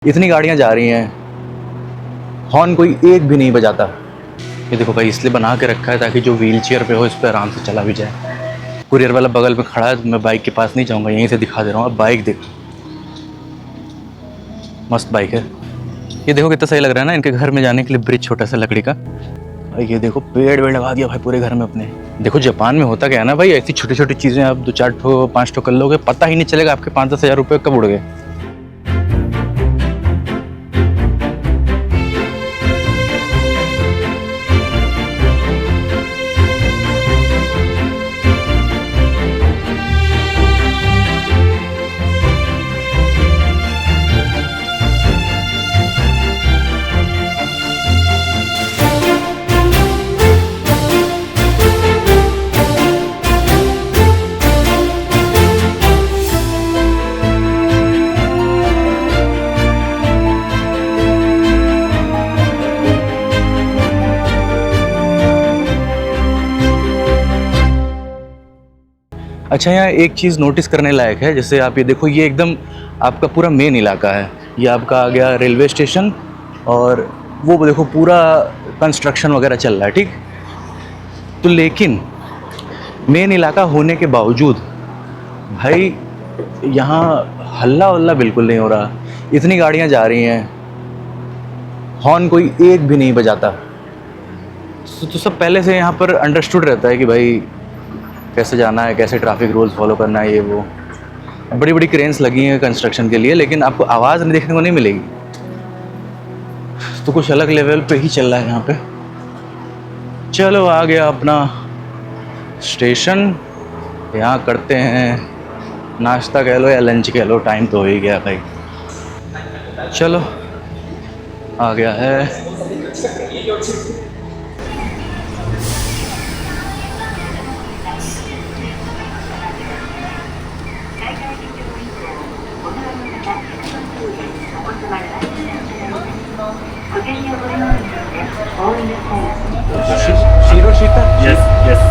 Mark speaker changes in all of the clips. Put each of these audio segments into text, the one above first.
Speaker 1: इतनी गाड़ियां जा रही हैं, हॉर्न कोई एक भी नहीं बजाता। ये देखो भाई, इसलिए बना के रखा है ताकि जो व्हील चेयर पे हो इस पर आराम से चला भी जाए। कुरियर वाला बगल में खड़ा है तो मैं बाइक के पास नहीं जाऊंगा, यहीं से दिखा दे रहा हूँ। अब बाइक देख, मस्त बाइक है। ये देखो कितना सही लग रहा है ना इनके घर में जाने के लिए, ब्रिज छोटा सा लकड़ी का। भाई ये देखो, पेड़ वेड़ लगा दिया भाई पूरे घर में अपने। देखो जापान में होता क्या है ना भाई, ऐसी छोटी छोटी चीज़ें आप 2-4 ठो 5 ठो कर लोगे, पता ही नहीं चलेगा आपके 5-10 हज़ार रुपये कब उड़ गए। अच्छा, यहाँ एक चीज़ नोटिस करने लायक है। जैसे आप ये देखो, ये एकदम आपका पूरा मेन इलाका है। ये आपका आ गया रेलवे स्टेशन, और वो देखो पूरा कंस्ट्रक्शन वगैरह चल रहा है, ठीक। तो लेकिन मेन इलाका होने के बावजूद भाई यहाँ हल्ला वल्ला बिल्कुल नहीं हो रहा। इतनी गाड़ियाँ जा रही हैं, हॉर्न कोई एक भी नहीं बजाता। तो सब पहले से यहाँ पर अंडरस्टूड रहता है कि भाई कैसे जाना है, कैसे ट्रैफिक रूल्स फॉलो करना है। ये वो बड़ी बड़ी क्रेन्स लगी हैं कंस्ट्रक्शन के लिए, लेकिन आपको आवाज़ नहीं देखने को नहीं मिलेगी। तो कुछ अलग लेवल पे ही चल रहा है यहाँ पे। चलो आ गया अपना स्टेशन। यहाँ करते हैं नाश्ता कह लो या लंच कह लो, टाइम तो हो ही गया भाई। चलो आ गया है। Shero शीता, yes yes.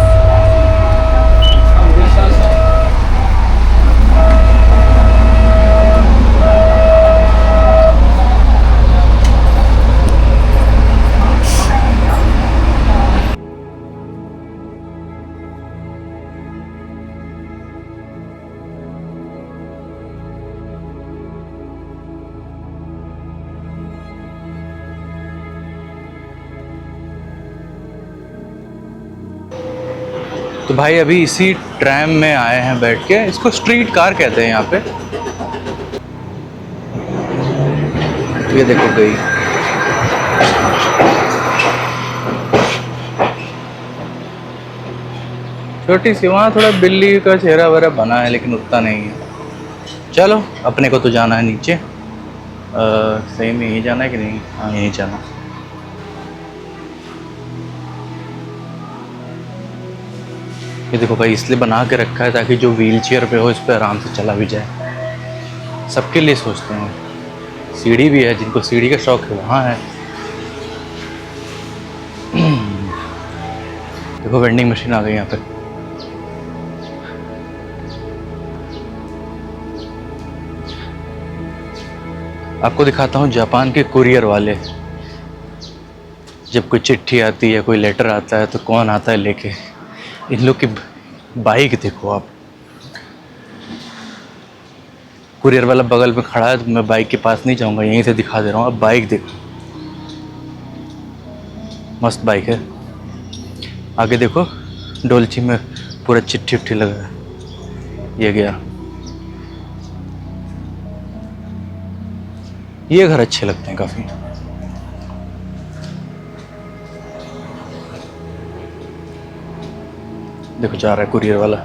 Speaker 1: तो भाई अभी इसी ट्रैम में आए हैं बैठ के। इसको स्ट्रीट कार कहते हैं यहाँ पे। ये देखो गई। छोटी सी, वहाँ थोड़ा बिल्ली का चेहरा वगैरह बना है लेकिन उतना नहीं है। चलो अपने को तो जाना है नीचे। सही में यहीं जाना है कि नहीं? हाँ यहीं जाना। ये देखो भाई, इसलिए बना के रखा है ताकि जो व्हील चेयर पे हो इस पर आराम से चला भी जाए। सबके लिए सोचते हैं। सीढ़ी भी है, जिनको सीढ़ी का शौक है वहाँ है। देखो वेंडिंग मशीन आ गई यहाँ पे। आपको दिखाता हूँ जापान के कुरियर वाले। जब कोई चिट्ठी आती है, कोई लेटर आता है, तो कौन आता है लेके? इन लोग की बाइक देखो आप। कुरियर वाला बगल में खड़ा है तो मैं बाइक के पास नहीं जाऊंगा, यहीं से दिखा दे रहा हूँ। अब बाइक देखो, मस्त बाइक है। आगे देखो डोलची में पूरा चिट्ठी उट्ठी लगा है। ये गया। ये घर अच्छे लगते हैं काफ़ी। देखो जा रहा है कुरियर वाला।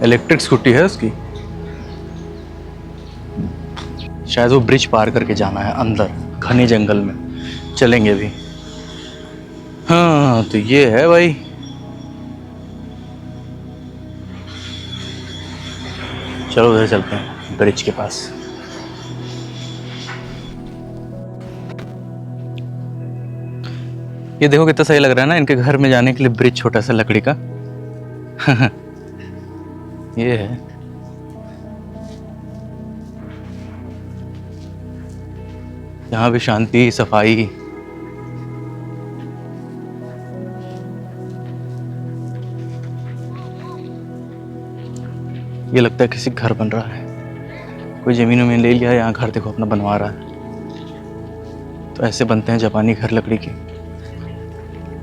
Speaker 1: इलेक्ट्रिक स्कूटी है उसकी। शायद वो ब्रिज पार करके जाना है अंदर घने जंगल में। चलेंगे अभी। हाँ तो ये है भाई। चलो उधर चलते हैं ब्रिज के पास। ये देखो कितना सही लग रहा है ना इनके घर में जाने के लिए, ब्रिज छोटा सा लकड़ी का। ये है। यहाँ भी शांति, सफाई। ये लगता है किसी घर बन रहा है, कोई ज़मीन वमीन ले लिया, यहाँ घर देखो अपना बनवा रहा है। तो ऐसे बनते हैं जापानी घर लकड़ी के।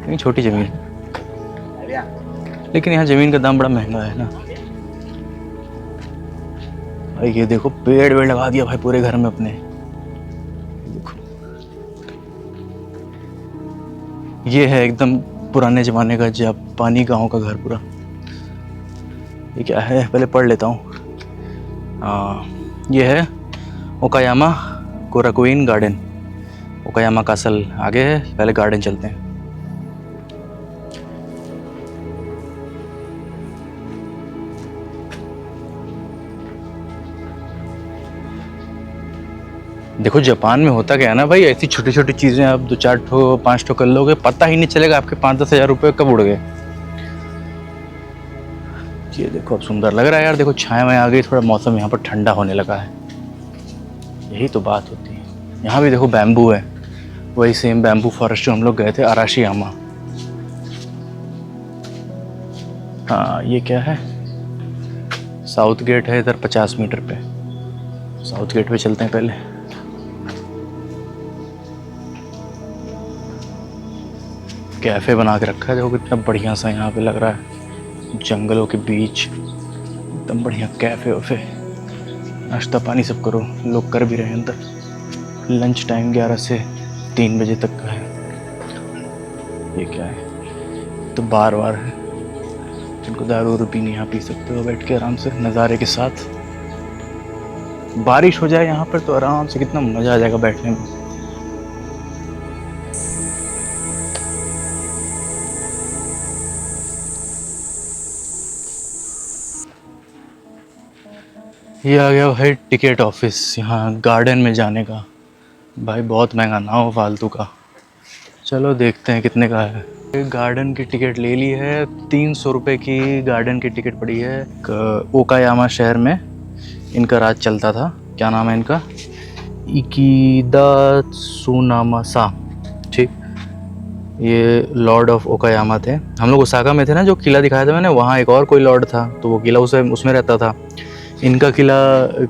Speaker 1: लेकिन छोटी ज़मीन है, लेकिन यहाँ ज़मीन का दाम बड़ा महंगा है ना भाई। ये देखो पेड़ वेड़ लगा दिया भाई पूरे घर में अपने। देखो ये है एकदम पुराने ज़माने का जापानी गांव का घर पूरा। ये क्या है, पहले पढ़ लेता हूँ। ये है ओकायामा कोराकुइन गार्डन। ओकायामा कासल आगे है, पहले गार्डन चलते हैं। देखो जापान में होता क्या है ना भाई, ऐसी छोटी छोटी चीज़ें आप 2-4 ठो 5 ठो कर लोगे, पता ही नहीं चलेगा आपके 5-10 हज़ार रुपये कब उड़ गए। ये देखो अब सुंदर लग रहा है यार। देखो छाया में आ गई, थोड़ा मौसम यहाँ पर ठंडा होने लगा है। यही तो बात होती है। यहाँ भी देखो बैम्बू है, वही सेम बैम्बू फॉरेस्ट जो हम लोग गए थे अराशियामा। हाँ ये क्या है, साउथ गेट है इधर 50 मीटर पे। साउथ गेट पे चलते हैं पहले। कैफ़े बना के रखा है, देखो कितना बढ़िया सा यहाँ पे लग रहा है, जंगलों के बीच एकदम बढ़िया कैफ़े वफ़े। नाश्ता पानी सब करो, लोग कर भी रहे हैं अंदर। लंच टाइम 11 से 3 बजे तक का है। ये क्या है, तो बार बार है, जिनको दारू वारू पीनी यहाँ पी सकते हो बैठ के आराम से नज़ारे के साथ। बारिश हो जाए यहाँ पर तो आराम से कितना मज़ा आ जाएगा बैठने में। ये आ गया भाई टिकट ऑफिस यहाँ गार्डन में जाने का। भाई बहुत महंगा ना हो फालतू का। चलो देखते हैं कितने का है। गार्डन की टिकट ले ली है, 300 रुपये की गार्डन की टिकट पड़ी है। ओकायामा शहर में इनका राज चलता था। क्या नाम है इनका, इकिदा सुनामासा। ठीक, ये लॉर्ड ऑफ ओकायामा थे। हम लोग ओसाका में थे ना, जो किला दिखाया था मैंने, वहाँ एक और कोई लॉर्ड था, तो वो किला उसमें रहता था। इनका किला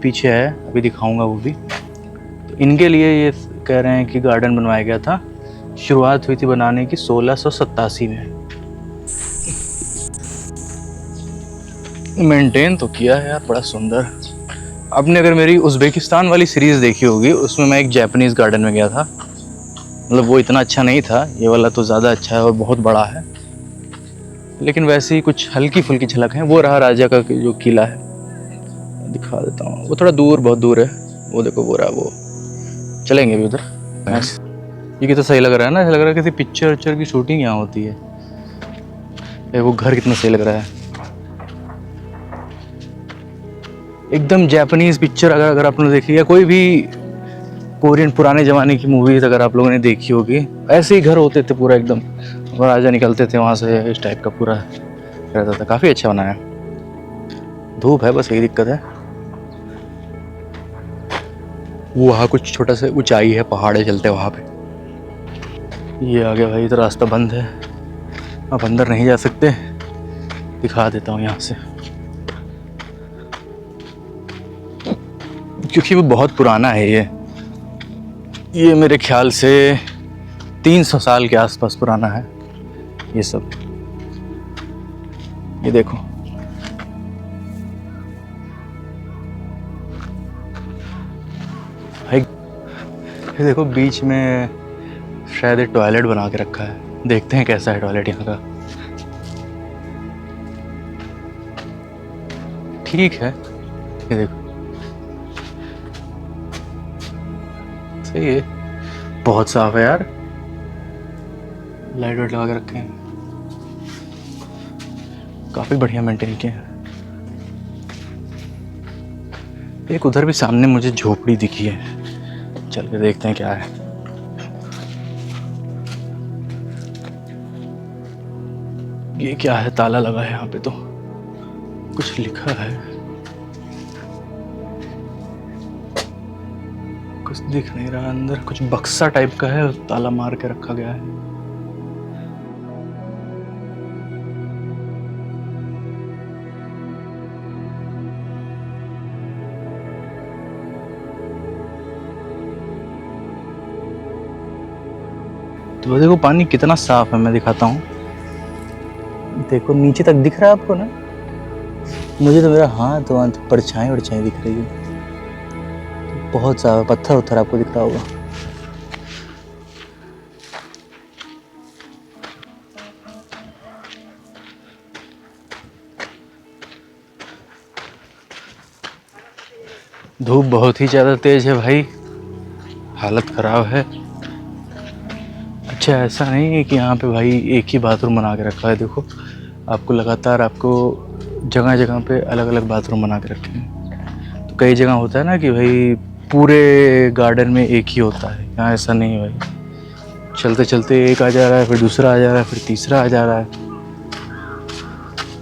Speaker 1: पीछे है, अभी दिखाऊंगा वो भी। तो इनके लिए ये कह रहे हैं कि गार्डन बनवाया गया था। शुरुआत हुई थी बनाने की 1687 में। मेंटेन तो किया है यार बड़ा सुंदर। आपने अगर मेरी उज़्बेकिस्तान वाली सीरीज़ देखी होगी, उसमें मैं एक जापानीज़ गार्डन में गया था। मतलब वो इतना अच्छा नहीं था, ये वाला तो ज़्यादा अच्छा है और बहुत बड़ा है। लेकिन वैसे ही कुछ हल्की फुल्की झलक है। वो रहा राजा का जो किला है, दिखा देता हूँ। वो थोड़ा दूर, बहुत दूर है। वो देखो वो रहा, वो चलेंगे अभी उधर। ये कितना सही लग रहा है ना, ऐसा लग रहा है किसी पिक्चर की शूटिंग यहाँ होती है। वो घर कितना सही लग रहा है, एकदम जापानीज पिक्चर। अगर आपने देखी है कोई भी कोरियन पुराने ज़माने की मूवीज़, अगर आप लोगों ने देखी होगी, ऐसे ही घर होते थे पूरा एकदम। राजा निकलते थे वहाँ से, इस टाइप का पूरा रहता था। काफ़ी अच्छा बनाया है। धूप है बस, यही दिक्कत है। वो वहाँ कुछ छोटा सा ऊंचाई है, पहाड़े चलते हैं वहाँ पे। ये आ गया भाई, इधर रास्ता बंद है, अब अंदर नहीं जा सकते। दिखा देता हूँ यहाँ से, क्योंकि वो बहुत पुराना है। ये मेरे ख्याल से 300 साल के आसपास पुराना है ये सब। ये देखो, भाई ये देखो बीच में शायद एक टॉयलेट बना के रखा है। देखते हैं कैसा है टॉयलेट यहाँ का। ठीक है, ये देखो सही है, बहुत साफ है यार। लाइट वाइट लगा के रखे हैं, काफी बढ़िया मेंटेन किए हैं। एक उधर भी सामने मुझे झोपड़ी दिखी है, चल के देखते हैं क्या है। ये क्या है, ताला लगा है यहाँ पे, तो कुछ लिखा है, कुछ कुछ दिख नहीं रहा, अंदर कुछ बक्सा टाइप का है, ताला मार के रखा गया है। तो देखो पानी कितना साफ है, मैं दिखाता हूँ। देखो नीचे तक दिख रहा है आपको ना, मुझे तो मेरा हाथ वहाँ परछाई वरछाई दिख रही है। बहुत साफ पत्थर उत्थर आपको दिख रहा होगा। धूप बहुत ही ज़्यादा तेज है भाई, हालत ख़राब है। अच्छा ऐसा नहीं है कि यहाँ पे भाई एक ही बाथरूम बना के रखा है। देखो आपको लगातार आपको जगह जगह पे अलग अलग बाथरूम बना के रखे हैं। तो कई जगह होता है ना कि भाई पूरे गार्डन में एक ही होता है, यहाँ ऐसा नहीं है भाई। चलते चलते एक आ जा रहा है, फिर दूसरा आ जा रहा है, फिर तीसरा आ जा रहा है।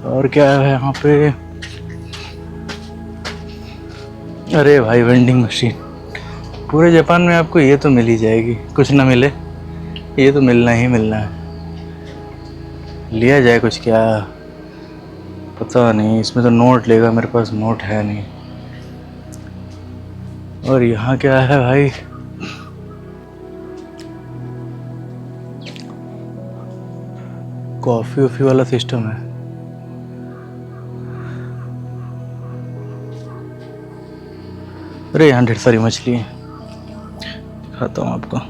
Speaker 1: और क्या है यहाँ पे, अरे भाई वेंडिंग मशीन। पूरे जापान में आपको ये तो मिल ही जाएगी, कुछ ना मिले ये तो मिलना ही मिलना है। लिया जाए कुछ, क्या पता नहीं। इसमें तो नोट लेगा, मेरे पास नोट है नहीं। और यहाँ क्या है भाई, कॉफ़ी वॉफ़ी वाला सिस्टम है। अरे यहाँ ढेर सारी मछली है, दिखाता हूँ आपको।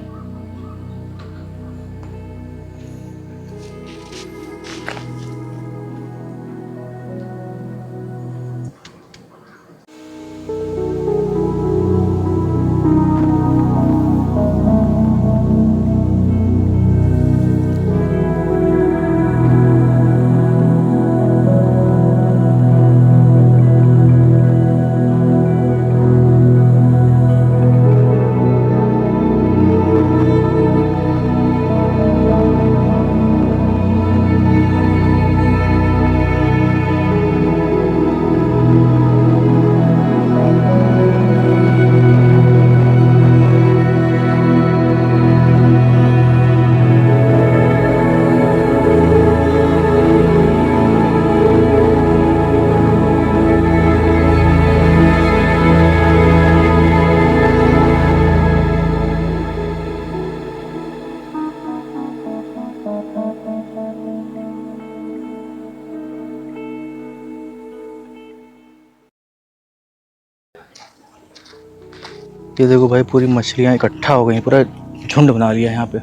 Speaker 1: ये देखो भाई पूरी मछलियाँ इकट्ठा हो गई, पूरा झुंड बना लिया यहाँ पे।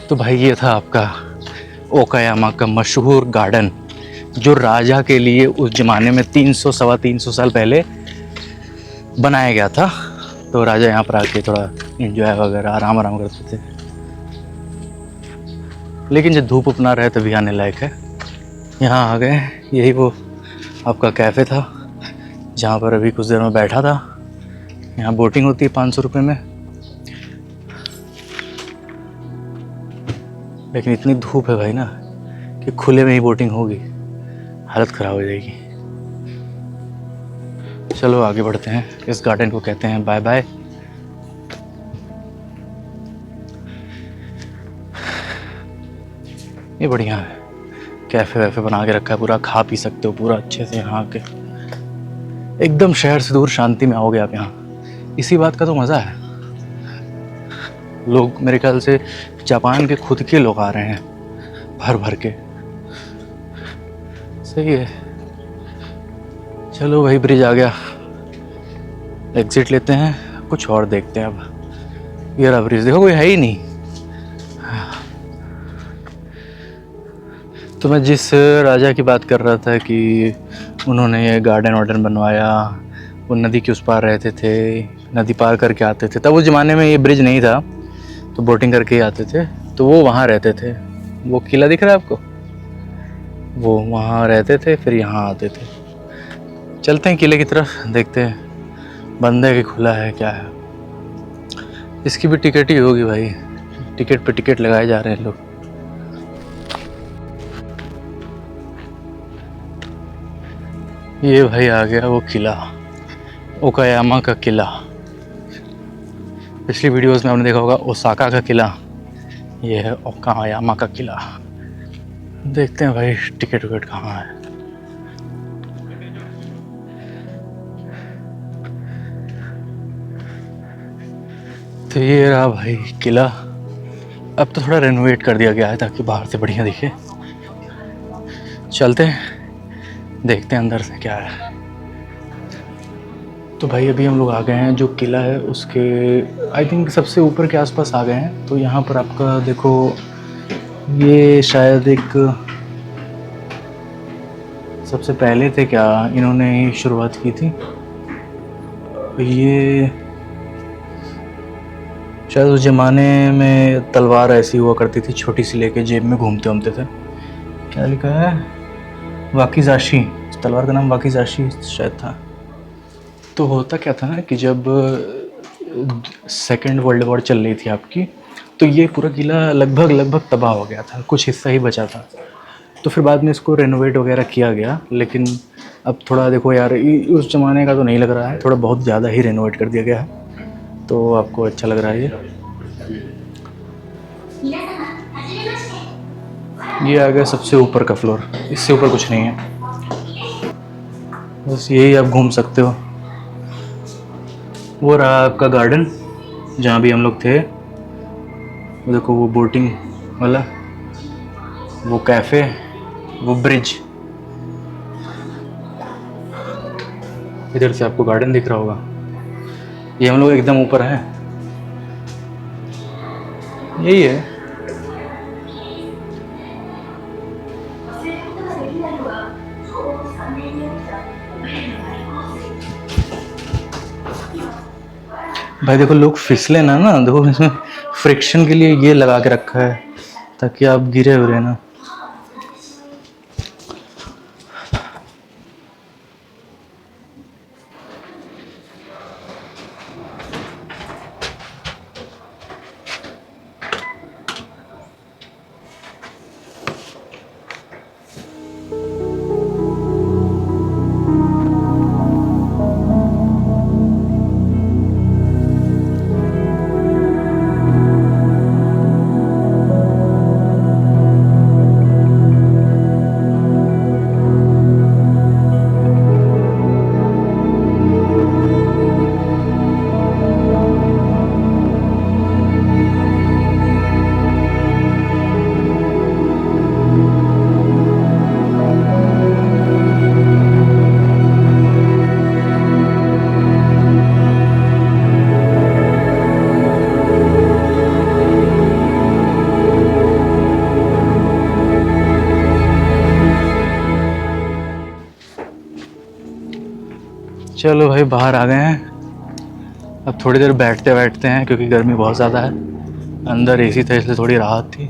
Speaker 1: तो भाई ये था आपका ओकायामा का मशहूर गार्डन, जो राजा के लिए उस ज़माने में 300 सवा 300 साल पहले बनाया गया था। तो राजा यहाँ पर आके थोड़ा एंजॉय वगैरह आराम करते थे। लेकिन जब धूप अपना रहे तभी आने लायक है। यहाँ आ गए, यही वो आपका कैफ़े था जहाँ पर अभी कुछ देर में बैठा था। यहाँ बोटिंग होती है 500 रुपये में। लेकिन इतनी धूप है भाई ना कि खुले में ही बोटिंग होगी, हालत ख़राब हो जाएगी। चलो आगे बढ़ते हैं। इस गार्डन को कहते हैं बाय बाय। ये बढ़िया है, कैफ़े वैफ़े बना के रखा है पूरा, खा पी सकते हो पूरा अच्छे से यहाँ के। एकदम शहर से दूर शांति में आओगे आप यहाँ, इसी बात का तो मज़ा है। लोग मेरे ख्याल से जापान के खुद के लोग आ रहे हैं भर भर के। सही है। चलो भाई ब्रिज आ गया, एग्जिट लेते हैं, कुछ और देखते हैं। अब ये रहा ब्रिज, देखो कोई है ही नहीं। तो मैं जिस राजा की बात कर रहा था कि उन्होंने ये गार्डन वार्डन बनवाया, वो नदी के उस पार रहते थे, नदी पार करके आते थे। तब उस ज़माने में ये ब्रिज नहीं था, तो बोटिंग करके ही आते थे। तो वो वहाँ रहते थे, वो किला दिख रहा है आपको, वो वहाँ रहते थे, फिर यहाँ आते थे। चलते हैं किले की तरफ, देखते हैं बंद है कि खुला है क्या है। इसकी भी टिकट ही होगी भाई, टिकट पे टिकट लगाए जा रहे हैं लोग। ये भाई आ गया वो किला, ओकायामा का किला। पिछली वीडियोस में आपने देखा होगा ओसाका का किला, ये है ओकायामा का किला। देखते हैं भाई टिकट विकट कहाँ है। तो ये रहा भाई किला। अब तो थोड़ा रेनोवेट कर दिया गया है ताकि बाहर से बढ़िया दिखे। चलते हैं देखते हैं अंदर से क्या है। तो भाई अभी हम लोग आ गए हैं जो किला है उसके आई थिंक सबसे ऊपर के आसपास आ गए हैं। तो यहाँ पर आपका देखो ये शायद एक सबसे पहले थे क्या, इन्होंने ही शुरुआत की थी। ये शायद उस ज़माने में तलवार ऐसी हुआ करती थी, छोटी सी लेके जेब में घूमते थे। क्या लिखा है, वाकिजाशी, तलवार का नाम वाकिजाशी शायद था। तो होता क्या था ना कि जब सेकेंड वर्ल्ड वॉर चल रही थी आपकी, तो ये पूरा किला लगभग तबाह हो गया था, कुछ हिस्सा ही बचा था। तो फिर बाद में इसको रेनोवेट वगैरह किया गया, लेकिन अब थोड़ा देखो यार उस ज़माने का तो नहीं लग रहा है, थोड़ा बहुत ज़्यादा ही रेनोवेट कर दिया गया है। तो आपको अच्छा लग रहा है ये आ गया सबसे ऊपर का फ्लोर, इससे ऊपर कुछ नहीं है, बस यही आप घूम सकते हो। वो रहा आपका गार्डन जहाँ भी हम लोग थे, वो देखो वो बोटिंग वाला, वो कैफ़े, वो ब्रिज। इधर से आपको गार्डन दिख रहा होगा। ये हम लोग एकदम ऊपर हैं, यही है। भाई देखो लोग फिसले ना देखो, इसमें फ्रिक्शन के लिए ये लगा के रखा है ताकि आप गिरे हुए ना। चलो भाई बाहर आ गए हैं, अब थोड़ी देर बैठते हैं क्योंकि गर्मी बहुत ज़्यादा है। अंदर एसी था इसलिए थोड़ी राहत थी।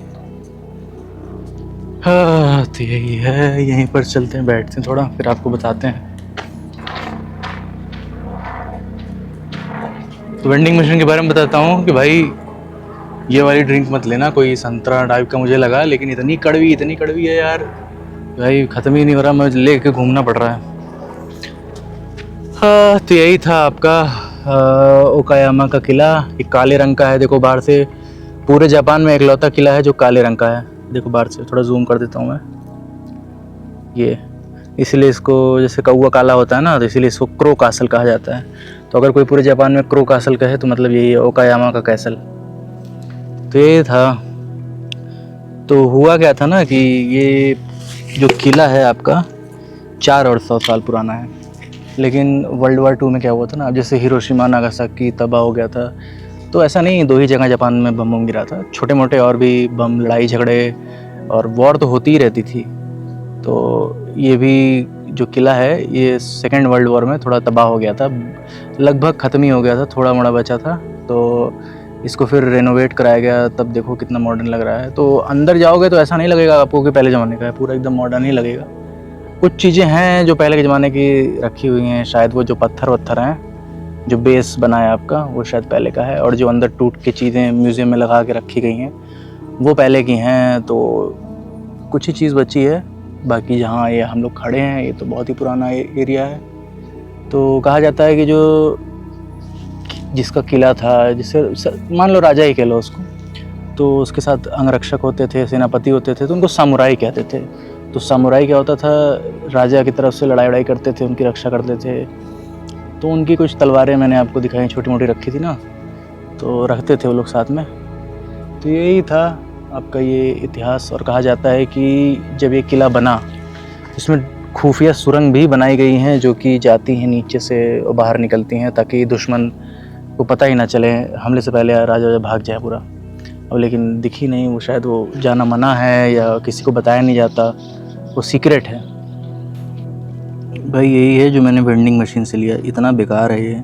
Speaker 1: हाँ तो यही है, यहीं पर चलते हैं, बैठते हैं थोड़ा, फिर आपको बताते हैं। तो वेंडिंग मशीन के बारे में बताता हूँ कि भाई ये वाली ड्रिंक मत लेना, कोई संतरा टाइप का मुझे लगा, लेकिन इतनी कड़वी है यार भाई, ख़त्म ही नहीं हो रहा, मुझे लेके घूमना पड़ रहा है। हाँ तो यही था आपका ओकायामा का किला। एक काले रंग का है, देखो बाहर से पूरे जापान में इकलौता किला है जो काले रंग का है। देखो बाहर से थोड़ा जूम कर देता हूँ मैं, ये इसलिए इसको, जैसे कौवा काला होता है ना, तो इसीलिए इसको क्रो कासल कहा जाता है। तो अगर कोई पूरे जापान में क्रो कासल कहे तो मतलब यही है, ओकायामा का कैसल। तो ये था। तो हुआ क्या था ना कि ये जो किला है आपका 400 साल पुराना है, लेकिन वर्ल्ड वार 2 में क्या हुआ था ना, अब जैसे हिरोशिमा नागासाकी तबाह हो गया था, तो ऐसा नहीं 2 ही जगह जापान में बम गिरा था, छोटे मोटे और भी बम, लड़ाई झगड़े और वॉर तो होती ही रहती थी। तो ये भी जो किला है ये सेकेंड वर्ल्ड वॉर में थोड़ा तबाह हो गया था, लगभग ख़त्म ही हो गया था, थोड़ा मोड़ा बचा था। तो इसको फिर रेनोवेट कराया गया, तब देखो कितना मॉडर्न लग रहा है। तो अंदर जाओगे तो ऐसा नहीं लगेगा आपको कि पहले ज़माने का है, पूरा एकदम मॉडर्न ही लगेगा। कुछ चीज़ें हैं जो पहले के ज़माने की रखी हुई हैं, शायद वो जो पत्थर वत्थर हैं जो बेस बना है आपका वो शायद पहले का है, और जो अंदर टूट के चीज़ें म्यूज़ियम में लगा के रखी गई हैं वो पहले की हैं। तो कुछ ही चीज़ बची है, बाकी जहाँ ये हम लोग खड़े हैं ये तो बहुत ही पुराना एरिया है। तो कहा जाता है कि जो जिसका किला था, जिससे मान लो राजा ही कह लो उसको, तो उसके साथ अंगरक्षक होते थे, सेनापति होते थे, तो उनको सामुराई कहते थे। तो सामुराई क्या होता था, राजा की तरफ से लड़ाई करते थे, उनकी रक्षा करते थे। तो उनकी कुछ तलवारें मैंने आपको दिखाई, छोटी मोटी रखी थी ना, तो रखते थे वो लोग साथ में। तो यही था आपका ये इतिहास। और कहा जाता है कि जब ये किला बना, इसमें खुफिया सुरंग भी बनाई गई हैं जो कि जाती हैं नीचे से और बाहर निकलती हैं, ताकि दुश्मन को पता ही ना चले, हमले से पहले राजा भाग जाए पूरा। अब लेकिन दिखी नहीं, वो शायद वो जाना मना है या किसी को बताया नहीं जाता, वो सीक्रेट है। भाई यही है जो मैंने वेंडिंग मशीन से लिया, इतना बेकार है ये,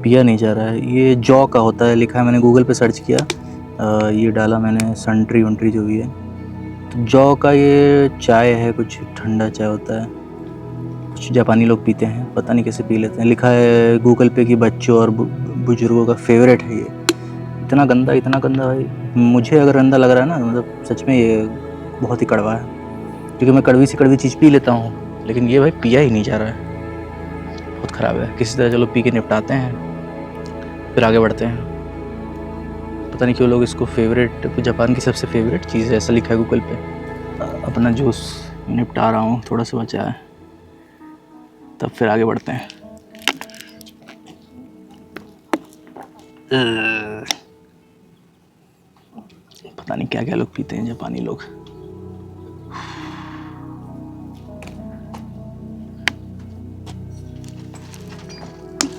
Speaker 1: पिया नहीं जा रहा है। ये जौ का होता है लिखा है, मैंने गूगल पे सर्च किया, ये डाला मैंने संट्री वंट्री जो भी है, तो जौ का ये चाय है, कुछ ठंडा चाय होता है, कुछ जापानी लोग पीते हैं, पता नहीं कैसे पी लेते हैं। लिखा है गूगल पे कि बच्चों और बुजुर्गों का फेवरेट है ये। इतना गंदा भाई, मुझे अगर गंदा लग रहा है ना, मतलब सच में ये बहुत ही कड़वा है, क्योंकि मैं कड़वी से कड़वी चीज़ पी लेता हूँ, लेकिन ये भाई पिया ही नहीं जा रहा है, बहुत ख़राब है। किसी तरह चलो पी के निपटाते हैं, फिर आगे बढ़ते हैं। पता नहीं क्यों लोग इसको फेवरेट, जापान की सबसे फेवरेट चीज़ है ऐसा लिखा है गूगल पे। अपना जूस निपटा रहा हूँ, थोड़ा सा बचा है, तब फिर आगे बढ़ते हैं। पता नहीं क्या क्या लोग पीते हैं जापानी लोग।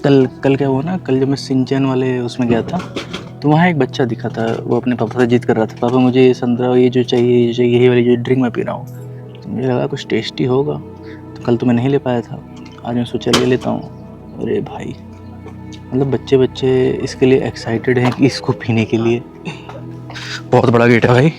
Speaker 1: कल क्या हुआ ना, कल जब मैं सिंचैन वाले उसमें गया था, तो वहाँ एक बच्चा दिखा था, वो अपने पापा से जिद कर रहा था, पापा मुझे ये संतरा, ये जो चाहिए, ये चाहिए, यही वाली जो ड्रिंक मैं पी रहा हूँ। तो मुझे लगा कुछ टेस्टी होगा, तो कल तो मैं नहीं ले पाया था, आज मैं सोचा ले लेता हूँ। अरे भाई, मतलब बच्चे इसके लिए एक्साइटेड हैं कि इसको पीने के लिए। बहुत बड़ा गेट है भाई।